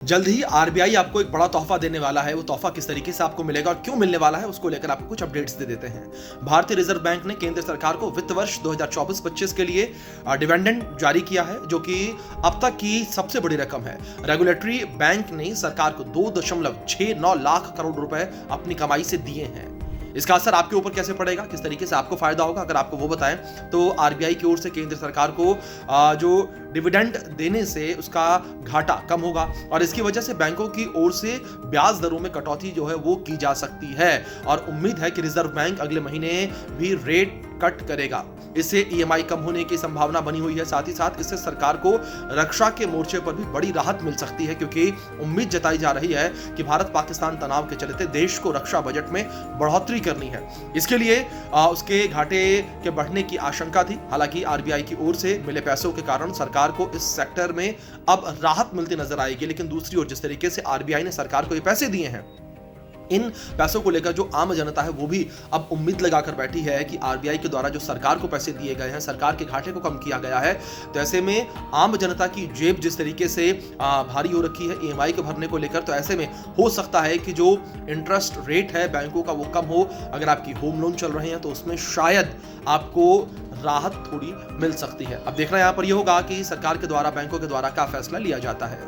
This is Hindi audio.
जल्द ही आरबीआई आपको एक बड़ा तोहफा देने वाला है। वो तोहफा किस तरीके से आपको मिलेगा और क्यों मिलने वाला है, उसको लेकर आपको कुछ अपडेट्स दे देते हैं। भारतीय रिजर्व बैंक ने केंद्र सरकार को वित्त वर्ष 2024-25 के लिए डिविडेंड जारी किया है, जो कि अब तक की सबसे बड़ी रकम है। रेगुलेटरी बैंक ने सरकार को 2.69 लाख करोड़ रुपए अपनी कमाई से दिए हैं। इसका असर आपके ऊपर कैसे पड़ेगा, किस तरीके से आपको फायदा होगा, अगर आपको वो बताएं तो आरबीआई की ओर से केंद्र सरकार को जो डिविडेंड देने से उसका घाटा कम होगा और इसकी वजह से बैंकों की ओर से ब्याज दरों में कटौती जो है वो की जा सकती है और उम्मीद है कि रिजर्व बैंक अगले महीने भी रेट कट करेगा। इससे ईएमआई कम होने की संभावना बनी हुई है। साथ ही साथ इससे सरकार को रक्षा के मोर्चे पर भी बड़ी राहत मिल सकती है, क्योंकि उम्मीद जताई जा रही है कि भारत पाकिस्तान तनाव के चलते देश को रक्षा बजट में बढ़ोतरी करनी है। इसके लिए उसके घाटे के बढ़ने की आशंका थी। हालांकि आरबीआई की ओर से मिले पैसों के कारण सरकार को इस सेक्टर में अब राहत मिलती नजर आएगी। लेकिन दूसरी ओर जिस तरीके से आरबीआई ने सरकार को ये पैसे दिए हैं, इन पैसों को लेकर जो आम जनता है वो भी अब उम्मीद लगाकर बैठी है कि आरबीआई के द्वारा जो सरकार को पैसे दिए गए हैं, सरकार के घाटे को कम किया गया है, तो ऐसे में आम जनता की जेब जिस तरीके से भारी हो रखी है ईएमआई को भरने को लेकर, तो ऐसे में हो सकता है कि जो इंटरेस्ट रेट है बैंकों का वो कम हो। अगर आपकी होम लोन चल रहे हैं तो उसमें शायद आपको राहत थोड़ी मिल सकती है। अब देखना यहाँ पर यह होगा कि सरकार के द्वारा बैंकों के द्वारा क्या फैसला लिया जाता है।